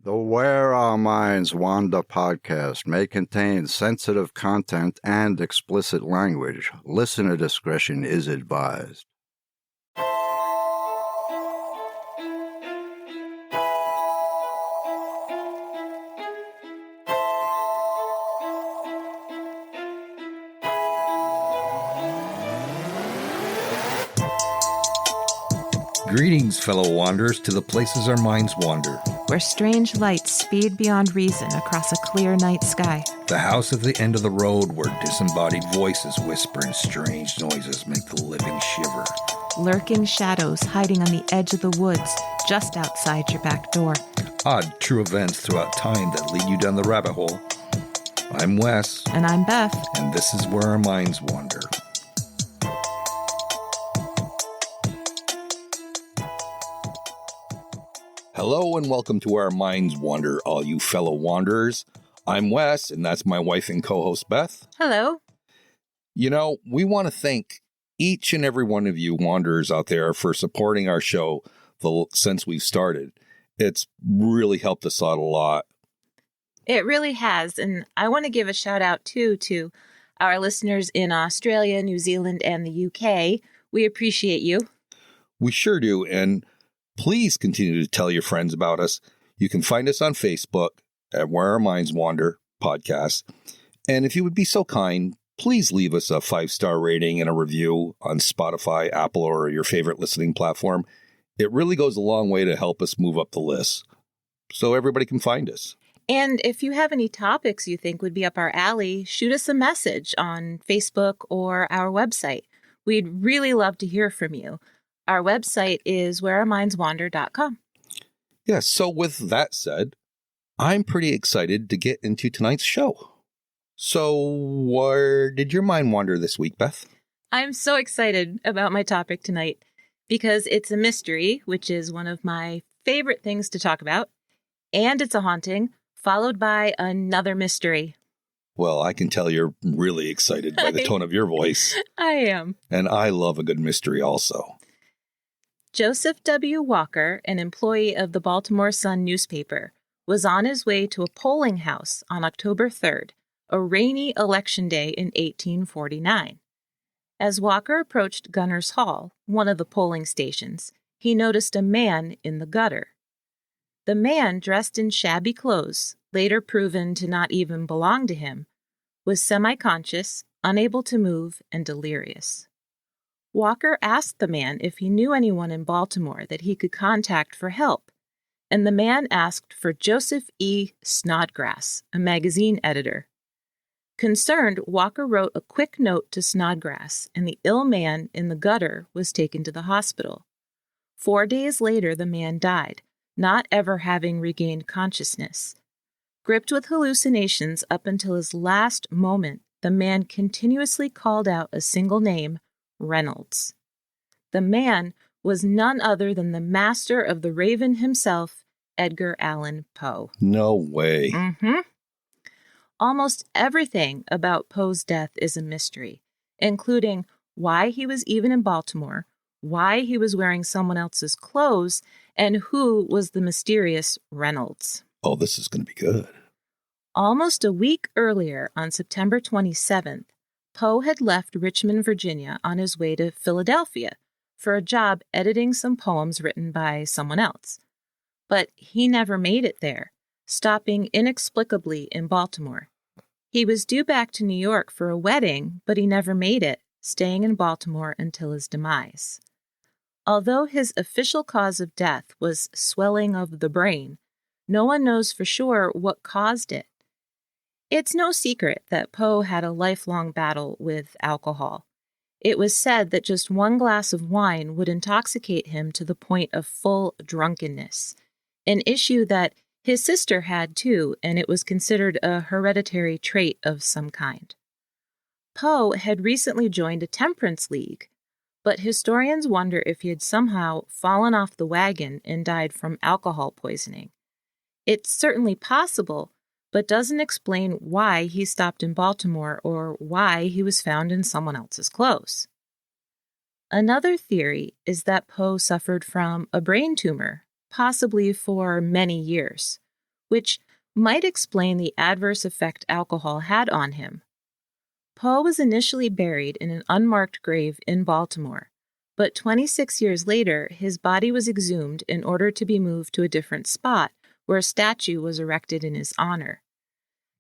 The Where Our Minds Wander podcast may contain sensitive content and explicit language. Listener discretion is advised. Greetings, fellow wanderers, to the places our minds wander. Where strange lights speed beyond reason across a clear night sky. The house at the end of the road where disembodied voices whisper and strange noises make the living shiver. Lurking shadows hiding on the edge of the woods just outside your back door. Odd, true events throughout time that lead you down the rabbit hole. I'm Wes. And I'm Beth. And this is Where Our Minds Wander. Hello and welcome to Where Our Minds Wander, all you fellow wanderers. I'm Wes, and that's my wife and co-host, Beth. Hello. You know, we want to thank each and every one of you wanderers out there for supporting our show since we've started. It's really helped us out a lot. It really has, and I want to give a shout out, too, to our listeners in Australia, New Zealand, and the UK. We appreciate you. We sure do, and please continue to tell your friends about us. You can find us on Facebook at Where Our Minds Wander podcast. And if you would be so kind, please leave us a 5-star rating and a review on Spotify, Apple, or your favorite listening platform. It really goes a long way to help us move up the list so everybody can find us. And if you have any topics you think would be up our alley, shoot us a message on Facebook or our website. We'd really love to hear from you. Our website is whereourmindswander.com. Yes, so with that said, I'm pretty excited to get into tonight's show. So where did your mind wander this week, Beth? I'm so excited about my topic tonight because it's a mystery, which is one of my favorite things to talk about, and it's a haunting, followed by another mystery. Well, I can tell you're really excited by the tone of your voice. I am. And I love a good mystery also. Joseph W. Walker, an employee of the Baltimore Sun newspaper, was on his way to a polling house on October 3rd, a rainy election day in 1849. As Walker approached Gunners Hall, one of the polling stations, he noticed a man in the gutter. The man, dressed in shabby clothes, later proven to not even belong to him, was semi-conscious, unable to move, and delirious. Walker asked the man if he knew anyone in Baltimore that he could contact for help, and the man asked for Joseph E. Snodgrass, a magazine editor. Concerned, Walker wrote a quick note to Snodgrass, and the ill man in the gutter was taken to the hospital. 4 days later, the man died, not ever having regained consciousness. Gripped with hallucinations up until his last moment, the man continuously called out a single name, Reynolds. The man was none other than the master of the Raven himself, Edgar Allan Poe. No way. Mm-hmm. Almost everything about Poe's death is a mystery, including why he was even in Baltimore, why he was wearing someone else's clothes, and who was the mysterious Reynolds. Oh, this is going to be good. Almost a week earlier, on September 27th, Poe had left Richmond, Virginia, on his way to Philadelphia for a job editing some poems written by someone else. But he never made it there, stopping inexplicably in Baltimore. He was due back to New York for a wedding, but he never made it, staying in Baltimore until his demise. Although his official cause of death was swelling of the brain, no one knows for sure what caused it. It's no secret that Poe had a lifelong battle with alcohol. It was said that just one glass of wine would intoxicate him to the point of full drunkenness, an issue that his sister had too, and it was considered a hereditary trait of some kind. Poe had recently joined a temperance league, but historians wonder if he had somehow fallen off the wagon and died from alcohol poisoning. It's certainly possible, but doesn't explain why he stopped in Baltimore or why he was found in someone else's clothes. Another theory is that Poe suffered from a brain tumor, possibly for many years, which might explain the adverse effect alcohol had on him. Poe was initially buried in an unmarked grave in Baltimore, but 26 years later, his body was exhumed in order to be moved to a different spot where a statue was erected in his honor.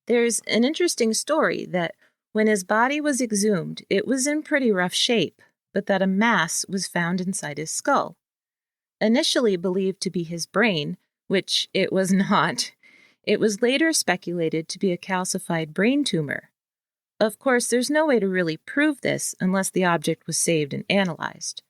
There's an interesting story that when his body was exhumed, it was in pretty rough shape, but that a mass was found inside his skull. Initially believed to be his brain, which it was not, it was later speculated to be a calcified brain tumor. Of course, there's no way to really prove this unless the object was saved and analyzed.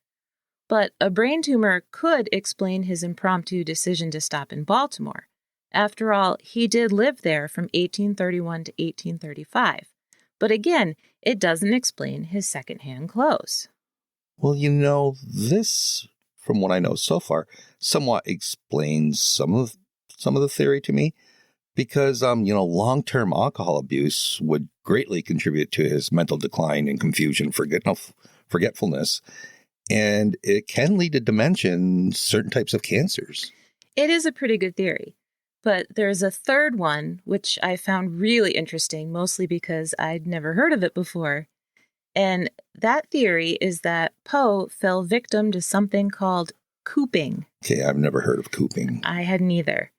But a brain tumor could explain his impromptu decision to stop in Baltimore. After all, he did live there from 1831 to 1835. But again, it doesn't explain his secondhand clothes. Well, this, from what I know so far, somewhat explains some of the theory to me. Because, long-term alcohol abuse would greatly contribute to his mental decline and confusion, forgetfulness, and it can lead to dementia and certain types of cancers. It is a pretty good theory, but there's a third one, which I found really interesting, mostly because I'd never heard of it before. And that theory is that Poe fell victim to something called cooping. Okay, I've never heard of cooping. I hadn't either.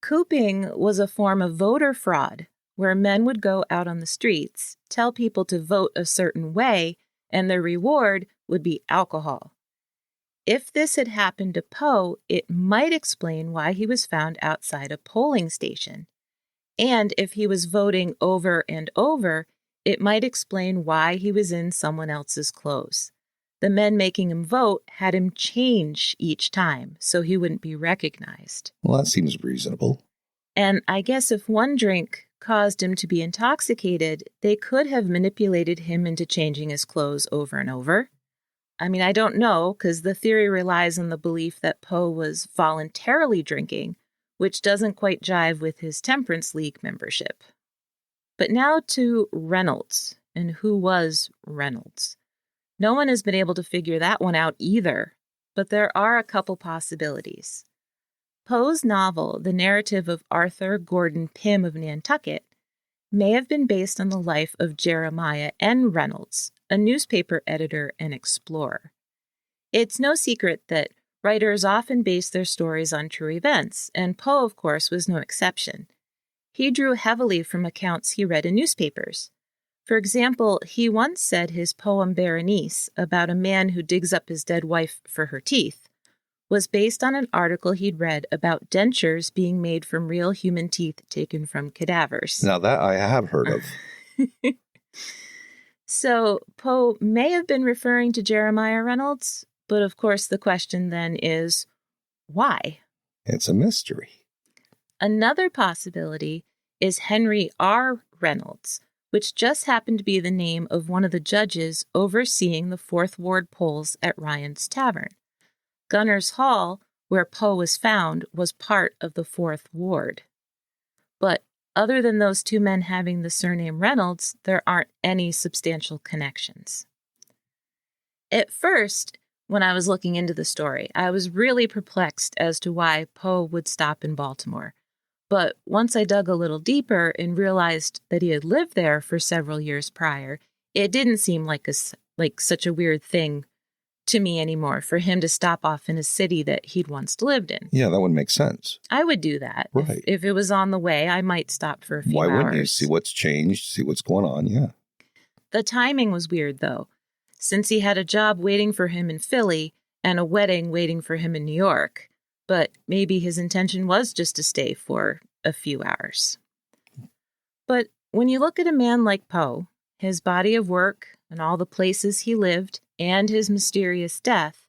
Cooping was a form of voter fraud where men would go out on the streets, tell people to vote a certain way, and their reward would be alcohol. If this had happened to Poe, it might explain why he was found outside a polling station. And if he was voting over and over, it might explain why he was in someone else's clothes. The men making him vote had him change each time so he wouldn't be recognized. Well, that seems reasonable. And I guess if one drink caused him to be intoxicated, they could have manipulated him into changing his clothes over and over. I mean, I don't know, because the theory relies on the belief that Poe was voluntarily drinking, which doesn't quite jive with his Temperance League membership. But now to Reynolds, and who was Reynolds? No one has been able to figure that one out either, but there are a couple possibilities. Poe's novel, The Narrative of Arthur Gordon Pym of Nantucket, may have been based on the life of Jeremiah N. Reynolds, a newspaper editor and explorer. It's no secret that writers often base their stories on true events, and Poe, of course, was no exception. He drew heavily from accounts he read in newspapers. For example, he once said his poem Berenice, about a man who digs up his dead wife for her teeth, was based on an article he'd read about dentures being made from real human teeth taken from cadavers. Now that I have heard of. So Poe may have been referring to Jeremiah Reynolds, but of course the question then is, why? It's a mystery. Another possibility is Henry R. Reynolds, which just happened to be the name of one of the judges overseeing the Fourth Ward polls at Ryan's Tavern. Gunner's Hall, where Poe was found, was part of the Fourth Ward. But other than those two men having the surname Reynolds, there aren't any substantial connections. At first, when I was looking into the story, I was really perplexed as to why Poe would stop in Baltimore. But once I dug a little deeper and realized that he had lived there for several years prior, it didn't seem like such a weird thing to me anymore for him to stop off in a city that he'd once lived in. Yeah, that would make sense. I would do that. Right. If it was on the way, I might stop for a few hours. Why wouldn't you? See what's changed, see what's going on, yeah. The timing was weird, though, since he had a job waiting for him in Philly and a wedding waiting for him in New York. But maybe his intention was just to stay for a few hours. But when you look at a man like Poe, his body of work and all the places he lived, and his mysterious death,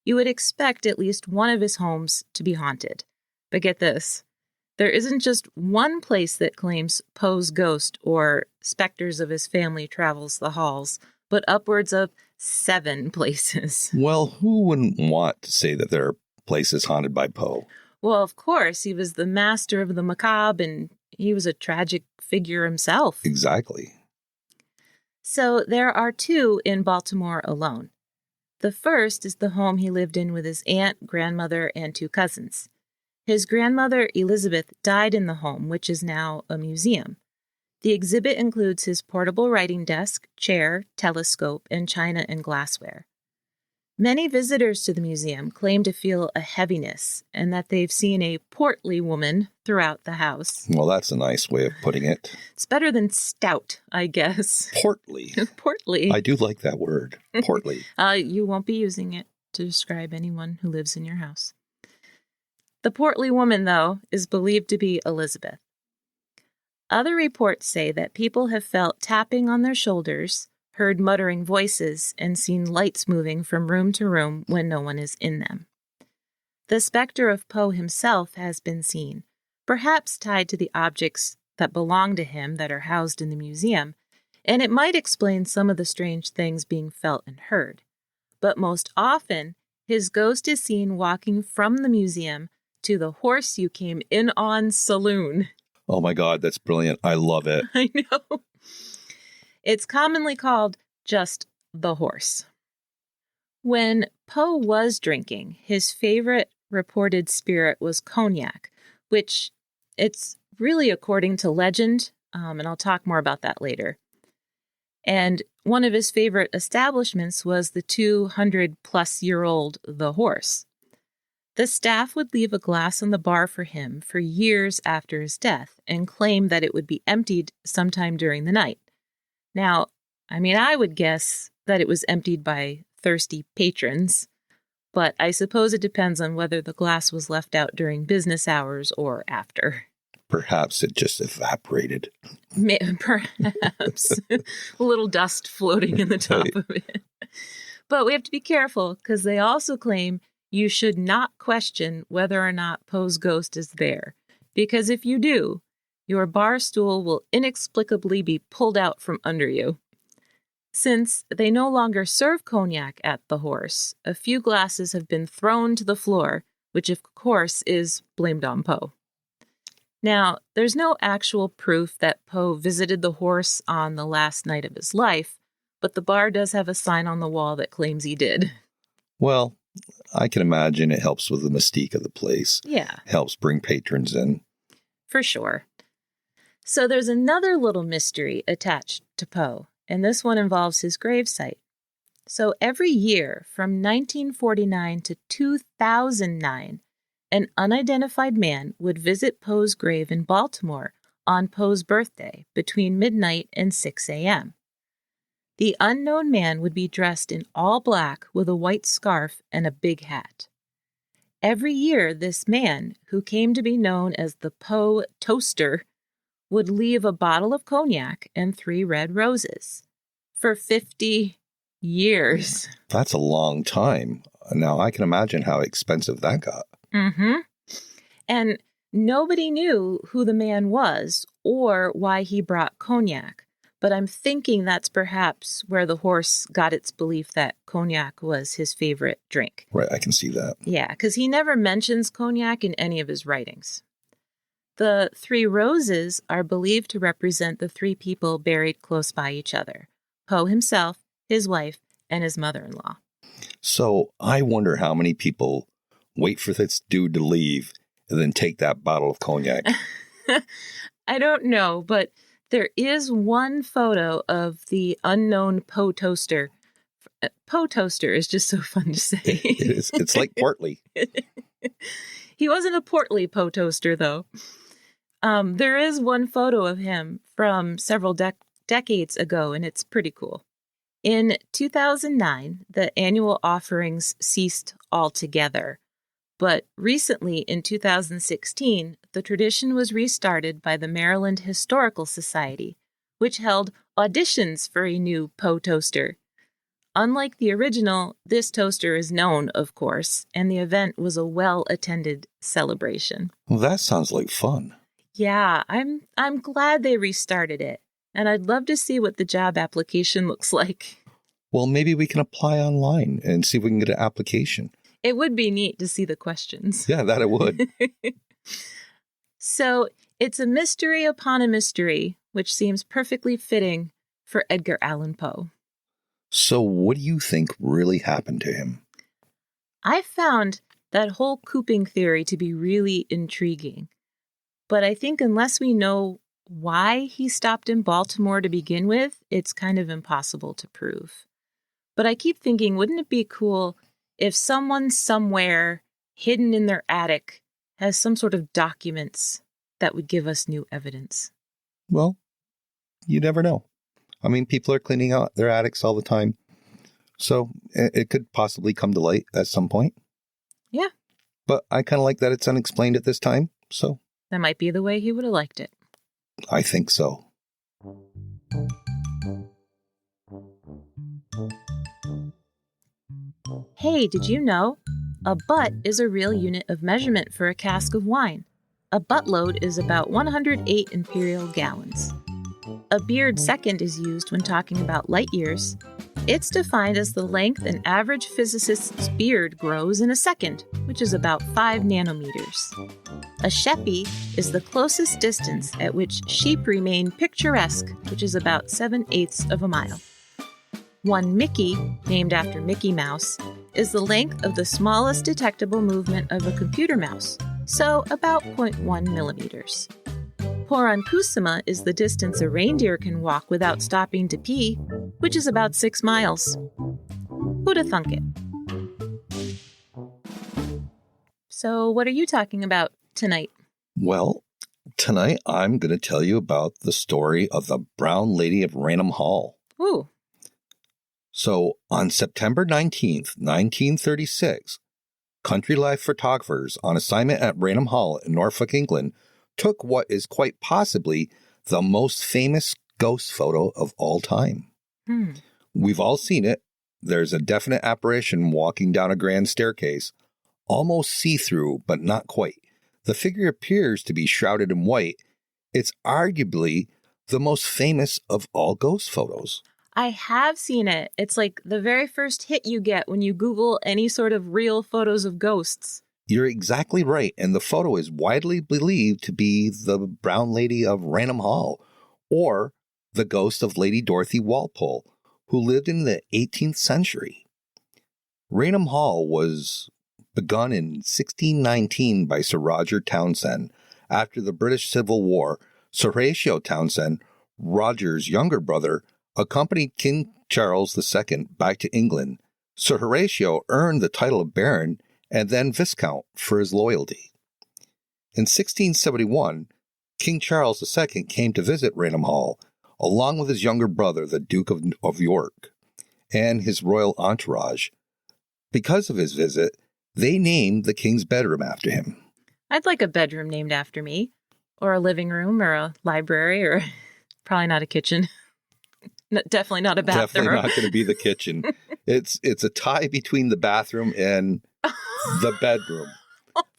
you would expect at least one of his homes to be haunted. But get this, there isn't just one place that claims Poe's ghost or specters of his family travels the halls, but upwards of 7 places. Well, who wouldn't want to say that there are places haunted by Poe? Well, of course, he was the master of the macabre, and he was a tragic figure himself. Exactly. So there are 2 in Baltimore alone. The first is the home he lived in with his aunt, grandmother, and 2 cousins. His grandmother, Elizabeth, died in the home, which is now a museum. The exhibit includes his portable writing desk, chair, telescope, and china and glassware. Many visitors to the museum claim to feel a heaviness and that they've seen a portly woman throughout the house. Well, that's a nice way of putting it. It's better than stout, I guess. Portly. Portly. I do like that word. Portly. You won't be using it to describe anyone who lives in your house. The portly woman, though, is believed to be Elizabeth. Other reports say that people have felt tapping on their shoulders, heard muttering voices, and seen lights moving from room to room when no one is in them. The specter of Poe himself has been seen, perhaps tied to the objects that belong to him that are housed in the museum, and it might explain some of the strange things being felt and heard. But most often, his ghost is seen walking from the museum to the Horse You Came In On saloon. Oh my God, that's brilliant. I love it. I know. It's commonly called just the Horse. When Poe was drinking, his favorite reported spirit was cognac, which it's really according to legend, and I'll talk more about that later. And one of his favorite establishments was the 200-plus-year-old The Horse. The staff would leave a glass on the bar for him for years after his death and claim that it would be emptied sometime during the night. Now, I would guess that it was emptied by thirsty patrons, but I suppose it depends on whether the glass was left out during business hours or after. Perhaps it just evaporated. Perhaps. A little dust floating in the top of it. But we have to be careful because they also claim you should not question whether or not Poe's ghost is there, because if you do, your bar stool will inexplicably be pulled out from under you. Since they no longer serve cognac at the Horse, a few glasses have been thrown to the floor, which of course is blamed on Poe. Now, there's no actual proof that Poe visited the Horse on the last night of his life, but the bar does have a sign on the wall that claims he did. Well, I can imagine it helps with the mystique of the place. Yeah. Helps bring patrons in. For sure. So there's another little mystery attached to Poe, and this one involves his gravesite. So every year from 1949 to 2009, an unidentified man would visit Poe's grave in Baltimore on Poe's birthday between midnight and 6 a.m. The unknown man would be dressed in all black with a white scarf and a big hat. Every year, this man, who came to be known as the Poe Toaster, would leave a bottle of cognac and 3 red roses for 50 years. That's a long time. Now, I can imagine how expensive that got. Mm-hmm. And nobody knew who the man was or why he brought cognac. But I'm thinking that's perhaps where the Horse got its belief that cognac was his favorite drink. Right, I can see that. Yeah, because he never mentions cognac in any of his writings. The 3 roses are believed to represent the 3 people buried close by each other: Poe himself, his wife, and his mother-in-law. So I wonder how many people wait for this dude to leave and then take that bottle of cognac. I don't know, but there is one photo of the unknown Poe Toaster. Poe Toaster is just so fun to say. It is. It's like portly. He wasn't a portly Poe Toaster, though. There is one photo of him from several decades ago, and it's pretty cool. In 2009, the annual offerings ceased altogether. But recently, in 2016, the tradition was restarted by the Maryland Historical Society, which held auditions for a new Poe Toaster. Unlike the original, this toaster is known, of course, and the event was a well-attended celebration. Well, that sounds like fun. Yeah, I'm glad they restarted it, and I'd love to see what the job application looks like. Well, maybe we can apply online and see if we can get an application. It would be neat to see the questions. Yeah, that it would. So, it's a mystery upon a mystery, which seems perfectly fitting for Edgar Allan Poe. So, what do you think really happened to him? I found that whole cooping theory to be really intriguing. But I think unless we know why he stopped in Baltimore to begin with, it's kind of impossible to prove. But I keep thinking, wouldn't it be cool if someone somewhere hidden in their attic has some sort of documents that would give us new evidence? Well, you never know. I mean, people are cleaning out their attics all the time. So it could possibly come to light at some point. Yeah. But I kind of like that it's unexplained at this time. So that might be the way he would have liked it. I think so. Hey, did you know? A butt is a real unit of measurement for a cask of wine. A buttload is about 108 imperial gallons. A beard second is used when talking about light years. It's defined as the length an average physicist's beard grows in a second, which is about 5 nanometers. A sheppy is the closest distance at which sheep remain picturesque, which is about 7/8 of a mile. One Mickey, named after Mickey Mouse, is the length of the smallest detectable movement of a computer mouse, so about 0.1 millimeters. Porankusima is the distance a reindeer can walk without stopping to pee, which is about 6 miles. Who'da thunk it? So what are you talking about tonight? Well, tonight I'm going to tell you about the story of the Brown Lady of Raynham Hall. Ooh. So on September 19th, 1936, country life photographers on assignment at Raynham Hall in Norfolk, England, took what is quite possibly the most famous ghost photo of all time. We've all seen it. There's a definite apparition walking down a grand staircase, almost see-through, but not quite. The figure appears to be shrouded in white. It's arguably the most famous of all ghost photos. I have seen it. It's like the very first hit you get when you Google any sort of real photos of ghosts. You're exactly right, and the photo is widely believed to be the Brown Lady of Raynham Hall, or the ghost of Lady Dorothy Walpole, who lived in the 18th century. Raynham Hall was begun in 1619 by Sir Roger Townshend. After the British Civil War, Sir Horatio Townshend, Roger's younger brother, accompanied King Charles II back to England. Sir Horatio earned the title of Baron and then Viscount for his loyalty. In 1671, King Charles II came to visit Raynham Hall, along with his younger brother, the Duke of York, and his royal entourage. Because of his visit, they named the king's bedroom after him. I'd like a bedroom named after me, or a living room, or a library, or probably not a kitchen. Definitely not a bathroom. Definitely not going to be the kitchen. It's a tie between the bathroom and the bedroom.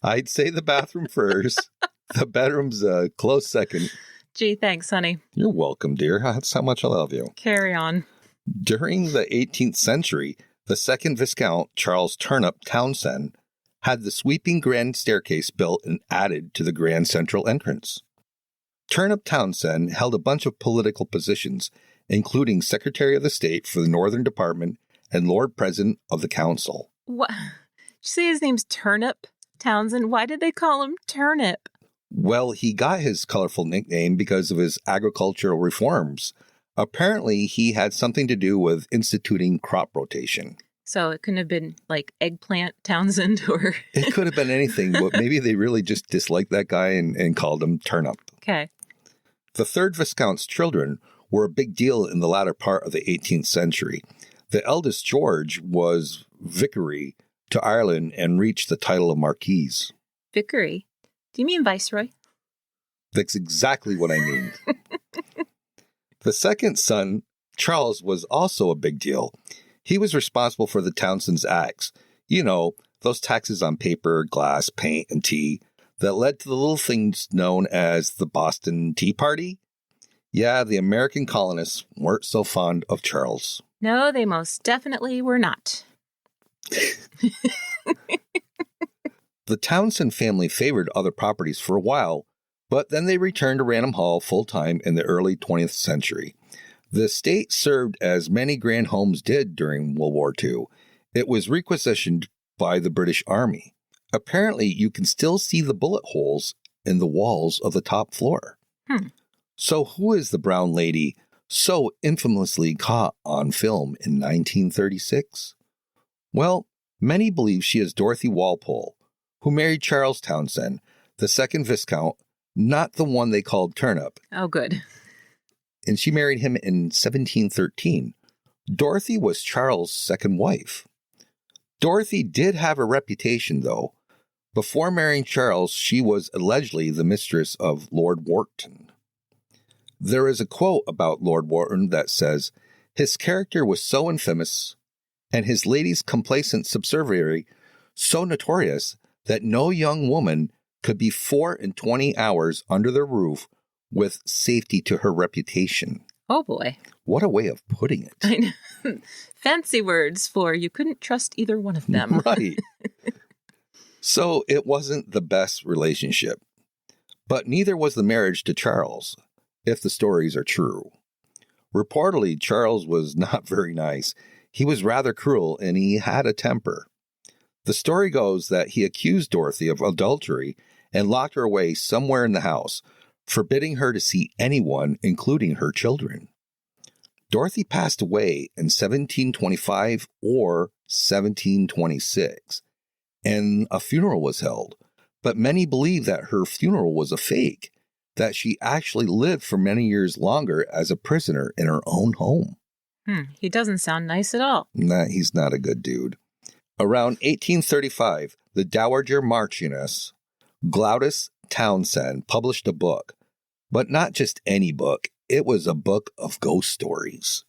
I'd say the bathroom first. The bedroom's a close second. Gee, thanks, honey. You're welcome, dear. That's how much I love you. Carry on. During the 18th century, the second Viscount, Charles Turnip Townshend, had the sweeping grand staircase built and added to the grand central entrance. Turnip Townshend held a bunch of political positions, including Secretary of the State for the Northern Department and Lord President of the Council. What? Did you say his name's Turnip Townshend? Why did they call him Turnip? Well, he got his colorful nickname because of his agricultural reforms. Apparently, he had something to do with instituting crop rotation. So it couldn't have been like Eggplant Townsend or... It could have been anything, but maybe they really just disliked that guy and called him Turnip. Okay. The third Viscount's children were a big deal in the latter part of the 18th century. The eldest, George, was Vicary to Ireland and reached the title of Marquis. Vicary? Do you mean Viceroy? That's exactly what I mean. The second son, Charles, was also a big deal. He was responsible for the Townsend's acts. You know, those taxes on paper, glass, paint, and tea that led to the little things known as the Boston Tea Party. Yeah, the American colonists weren't so fond of Charles. No, they most definitely were not. The Townshend family favored other properties for a while, but then they returned to Raynham Hall full-time in the early 20th century. The estate served as many grand homes did during World War II. It was requisitioned by the British Army. Apparently, you can still see the bullet holes in the walls of the top floor. So who is the brown lady so infamously caught on film in 1936? Well, many believe she is Dorothy Walpole, who married Charles Townshend, the second Viscount, not the one they called Turnip. Oh, good. And she married him in 1713. Dorothy was Charles' second wife. Dorothy did have a reputation, though. Before marrying Charles, she was allegedly the mistress of Lord Wharton. There is a quote about Lord Wharton that says, his character was so infamous, and his lady's complacent subserviency so notorious, that no young woman could be 24 hours under the roof with safety to her reputation. Oh, boy. What a way of putting it. I know. Fancy words for you couldn't trust either one of them. Right. So it wasn't the best relationship. But neither was the marriage to Charles, if the stories are true. Reportedly, Charles was not very nice. He was rather cruel, and he had a temper. The story goes that he accused Dorothy of adultery and locked her away somewhere in the house, forbidding her to see anyone, including her children. Dorothy passed away in 1725 or 1726, and a funeral was held. But many believe that her funeral was a fake, that she actually lived for many years longer as a prisoner in her own home. He doesn't sound nice at all. Nah, he's not a good dude. Around 1835, the Dowager Marchioness, Gladys Townshend, published a book. But not just any book. It was a book of ghost stories.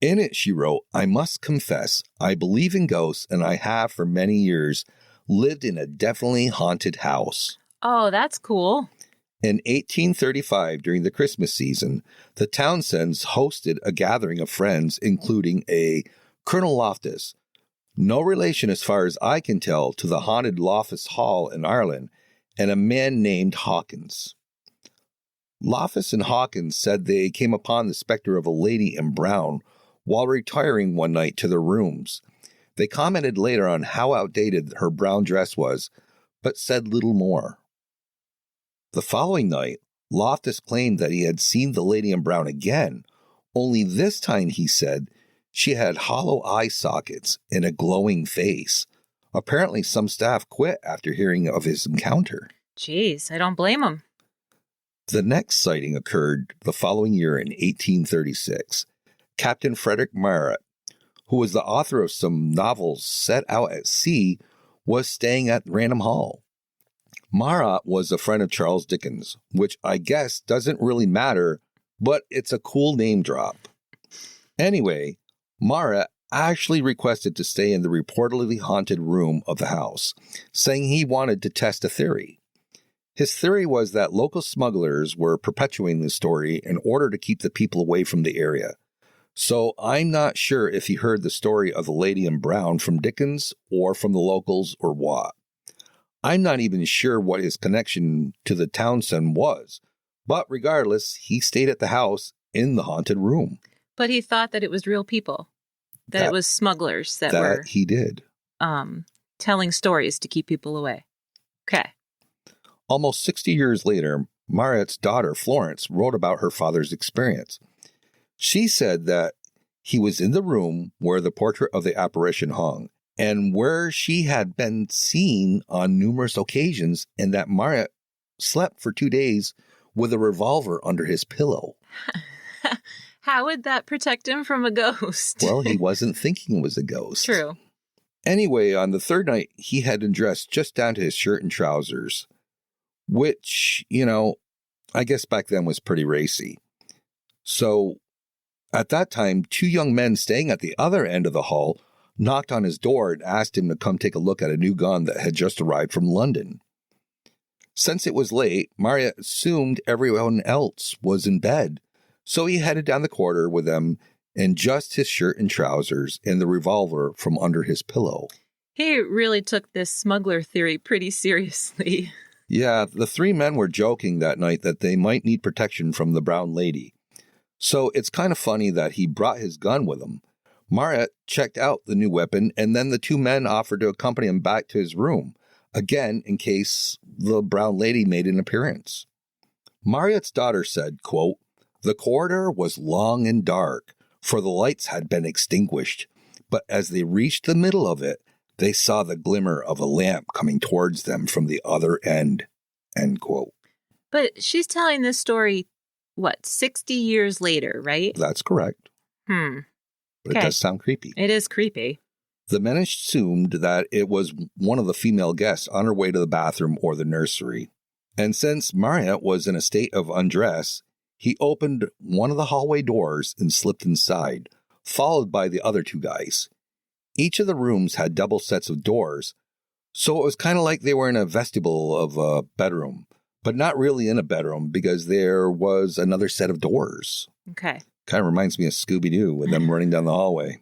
In it, she wrote, I must confess, I believe in ghosts, and I have for many years lived in a definitely haunted house. Oh, that's cool. In 1835, during the Christmas season, the Townsends hosted a gathering of friends, including a Colonel Loftus, no relation as far as I can tell to the haunted Loftus Hall in Ireland, and a man named Hawkins. Loftus and Hawkins said they came upon the specter of a lady in brown while retiring one night to their rooms. They commented later on how outdated her brown dress was, but said little more. The following night, Loftus claimed that he had seen the lady in brown again, only this time, he said, she had hollow eye sockets and a glowing face. Apparently, some staff quit after hearing of his encounter. Jeez, I don't blame him. The next sighting occurred the following year in 1836. Captain Frederick Marryat, who was the author of some novels set out at sea, was staying at Raynham Hall. Marryat was a friend of Charles Dickens, which I guess doesn't really matter, but it's a cool name drop. Anyway, Marryat actually requested to stay in the reportedly haunted room of the house, saying he wanted to test a theory. His theory was that local smugglers were perpetuating the story in order to keep the people away from the area. So I'm not sure if he heard the story of the lady in brown from Dickens or from the locals or what. I'm not even sure what his connection to the Townshend was, but regardless, he stayed at the house in the haunted room. But he thought that it was real people, that it was smugglers that were he did. Telling stories to keep people away. Okay. Almost 60 years later, Marryat's daughter, Florence, wrote about her father's experience. She said that he was in the room where the portrait of the apparition hung, and where she had been seen on numerous occasions, and that Marryat slept for 2 days with a revolver under his pillow. How would that protect him from a ghost? Well, he wasn't thinking it was a ghost. True. Anyway, on the third night, he had been dressed just down to his shirt and trousers, which, I guess back then was pretty racy. So at that time, 2 young men staying at the other end of the hall knocked on his door and asked him to come take a look at a new gun that had just arrived from London. Since it was late, Marryat assumed everyone else was in bed, so he headed down the corridor with them in just his shirt and trousers and the revolver from under his pillow. He really took this smuggler theory pretty seriously. Yeah, the 3 men were joking that night that they might need protection from the brown lady. So it's kind of funny that he brought his gun with him. Marryat checked out the new weapon, and then the 2 men offered to accompany him back to his room, again in case the brown lady made an appearance. Marriott's daughter said, quote, "The corridor was long and dark, for the lights had been extinguished, but as they reached the middle of it, they saw the glimmer of a lamp coming towards them from the other end." End quote. But she's telling this story, 60 years later, right? That's correct. But it does sound creepy. It is creepy. The men assumed that it was one of the female guests on her way to the bathroom or the nursery. And since Marriott was in a state of undress, he opened one of the hallway doors and slipped inside, followed by the other two guys. Each of the rooms had double sets of doors, so it was kind of like they were in a vestibule of a bedroom, but not really in a bedroom because there was another set of doors. Okay. Kind of reminds me of Scooby-Doo with them running down the hallway.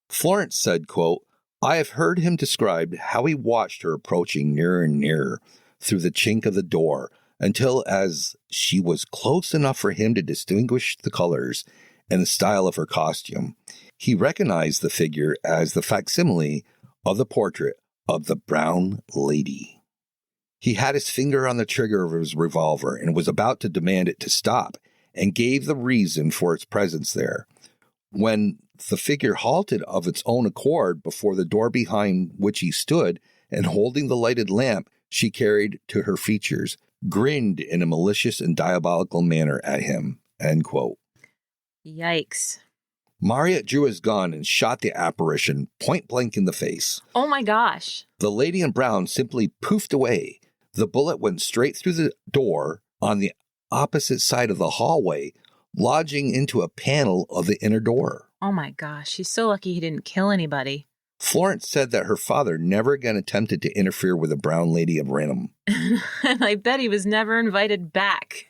Florence said, quote, "I have heard him describe how he watched her approaching nearer and nearer through the chink of the door until as she was close enough for him to distinguish the colors and the style of her costume, he recognized the figure as the facsimile of the portrait of the brown lady. He had his finger on the trigger of his revolver and was about to demand it to stop and gave the reason for its presence there, when the figure halted of its own accord before the door behind which he stood, and holding the lighted lamp she carried to her features, grinned in a malicious and diabolical manner at him." End quote. Yikes. Marriott drew his gun and shot the apparition point blank in the face. Oh my gosh. The lady in brown simply poofed away. The bullet went straight through the door on the opposite side of the hallway, lodging into a panel of the inner door. Oh my gosh. He's so lucky he didn't kill anybody. Florence said that her father never again attempted to interfere with the brown lady of Raynham. And I bet he was never invited back.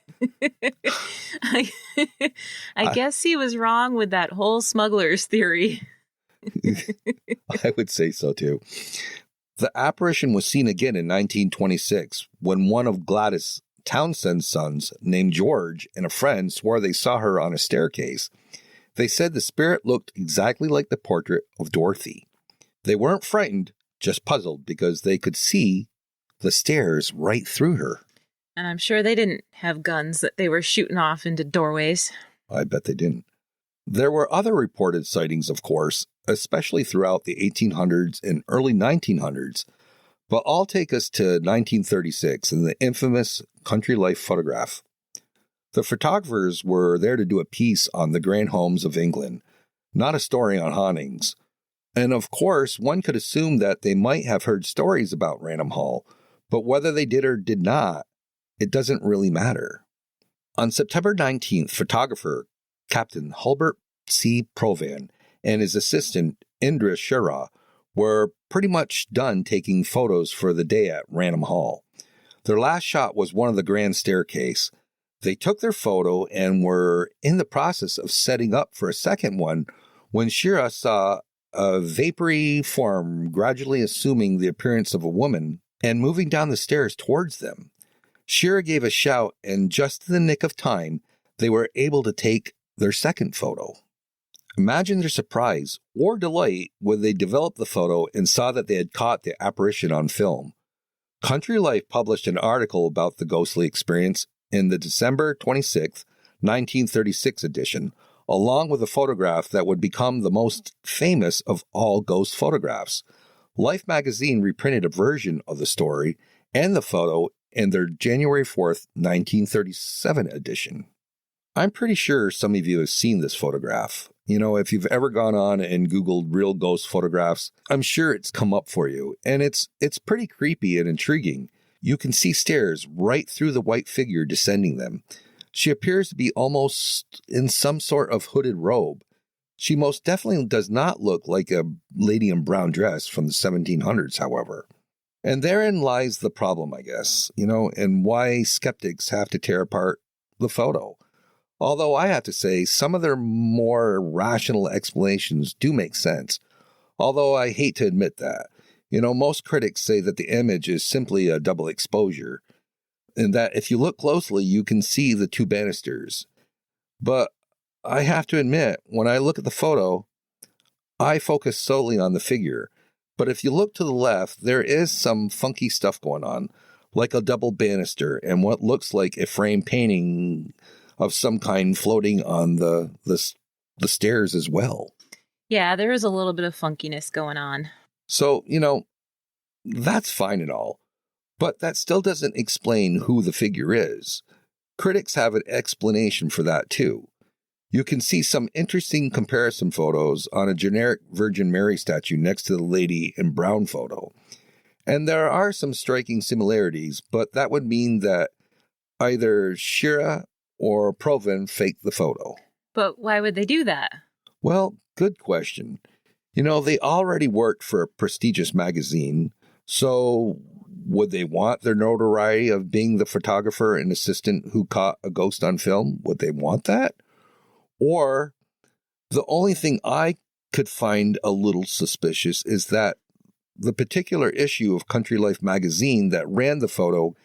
I guess he was wrong with that whole smuggler's theory. I would say so too. The apparition was seen again in 1926 when one of Gladys Townsend's sons, named George, and a friend swore they saw her on a staircase. They said the spirit looked exactly like the portrait of Dorothy. They weren't frightened, just puzzled because they could see the stairs right through her. And I'm sure they didn't have guns that they were shooting off into doorways. I bet they didn't. There were other reported sightings, of course, especially throughout the 1800s and early 1900s, but I'll take us to 1936 and the infamous Country Life photograph. The photographers were there to do a piece on the grand homes of England, not a story on hauntings. And of course, one could assume that they might have heard stories about Raynham Hall, but whether they did or did not, it doesn't really matter. On September 19th, photographer Captain Hulbert C. Provan and his assistant Indra Shira were pretty much done taking photos for the day at Raynham Hall. Their last shot was one of the grand staircase. They took their photo and were in the process of setting up for a second one when Shira saw a vapory form gradually assuming the appearance of a woman and moving down the stairs towards them. Shira gave a shout, and just in the nick of time, they were able to take their second photo. Imagine their surprise or delight when they developed the photo and saw that they had caught the apparition on film. Country Life published an article about the ghostly experience in the December 26, 1936 edition, along with a photograph that would become the most famous of all ghost photographs. Life magazine reprinted a version of the story and the photo in their January 4th, 1937 edition. I'm pretty sure some of you have seen this photograph. You know, if you've ever gone on and Googled real ghost photographs, I'm sure it's come up for you. And it's pretty creepy and intriguing. You can see stairs right through the white figure descending them. She appears to be almost in some sort of hooded robe. She most definitely does not look like a lady in brown dress from the 1700s, however. And therein lies the problem, I guess, and why skeptics have to tear apart the photo. Although I have to say, some of their more rational explanations do make sense. Although I hate to admit that. Most critics say that the image is simply a double exposure, and that if you look closely, you can see the two banisters. But I have to admit, when I look at the photo, I focus solely on the figure. But if you look to the left, there is some funky stuff going on, like a double banister and what looks like a frame painting of some kind floating on the stairs as well. Yeah, there is a little bit of funkiness going on. So, that's fine and all, but that still doesn't explain who the figure is. Critics have an explanation for that too. You can see some interesting comparison photos on a generic Virgin Mary statue next to the lady in brown photo. And there are some striking similarities, but that would mean that either Shira or Proven faked the photo. But why would they do that? Well, good question. They already worked for a prestigious magazine, so would they want their notoriety of being the photographer and assistant who caught a ghost on film? Would they want that? Or the only thing I could find a little suspicious is that the particular issue of Country Life magazine that ran the photo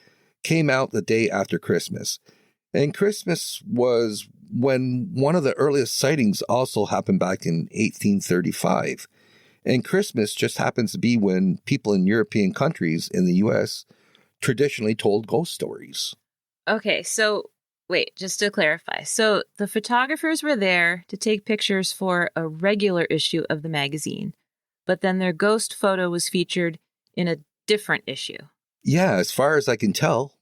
came out the day after Christmas. And Christmas was when one of the earliest sightings also happened back in 1835. And Christmas just happens to be when people in European countries in the U.S. traditionally told ghost stories. Okay, so wait, just to clarify. So the photographers were there to take pictures for a regular issue of the magazine, but then their ghost photo was featured in a different issue. Yeah, as far as I can tell.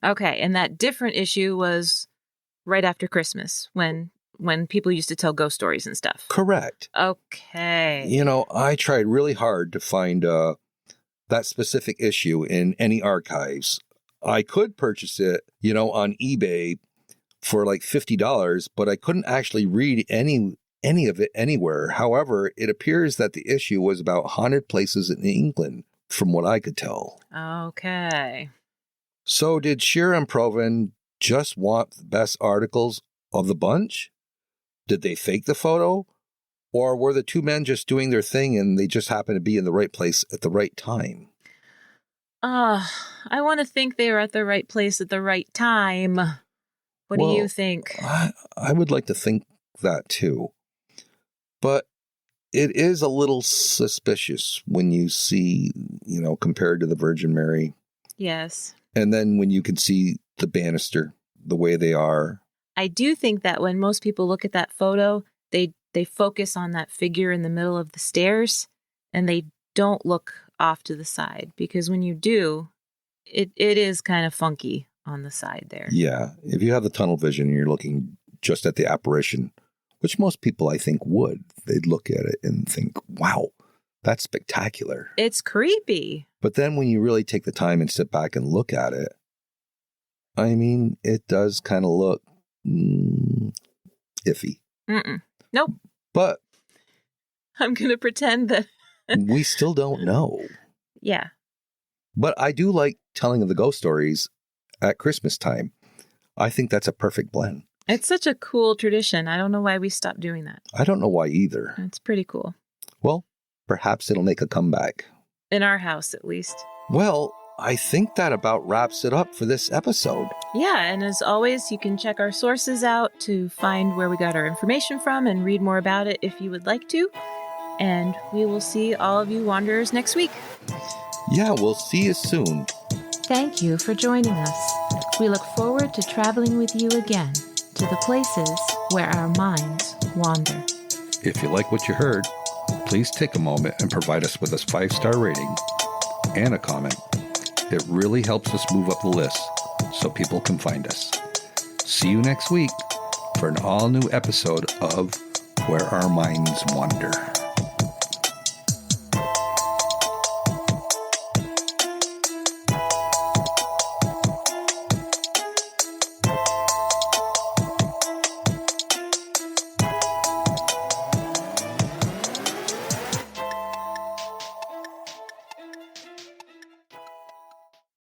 Okay, and that different issue was right after Christmas when people used to tell ghost stories and stuff. Correct. Okay. I tried really hard to find that specific issue in any archives. I could purchase it, on eBay for like $50, but I couldn't actually read any of it anywhere. However, it appears that the issue was about haunted places in England, from what I could tell. Okay. So did Shira and Proven just want the best articles of the bunch? Did they fake the photo? Or were the two men just doing their thing and they just happened to be in the right place at the right time? I want to think they were at the right place at the right time. What do you think? I would like to think that too. But it is a little suspicious when you see, compared to the Virgin Mary. Yes. And then when you can see the banister, the way they are. I do think that when most people look at that photo, they focus on that figure in the middle of the stairs and they don't look off to the side, because when you do, it is kind of funky on the side there. Yeah. If you have the tunnel vision and you're looking just at the apparition, which most people I think would, they'd look at it and think, wow, that's spectacular. It's creepy. But then when you really take the time and sit back and look at it, I mean, it does kind of look iffy. Nope. But I'm going to pretend that we still don't know. Yeah. But I do like telling of the ghost stories at Christmas time. I think that's a perfect blend. It's such a cool tradition. I don't know why we stopped doing that. I don't know why either. It's pretty cool. Well, perhaps it'll make a comeback. In our house, at least. Well, I think that about wraps it up for this episode. Yeah, and as always, you can check our sources out to find where we got our information from and read more about it if you would like to. And we will see all of you wanderers next week. Yeah, we'll see you soon. Thank you for joining us. We look forward to traveling with you again to the places where our minds wander. If you like what you heard, please take a moment and provide us with a 5-star rating and a comment. It really helps us move up the list so people can find us. See you next week for an all-new episode of Where Our Minds Wander.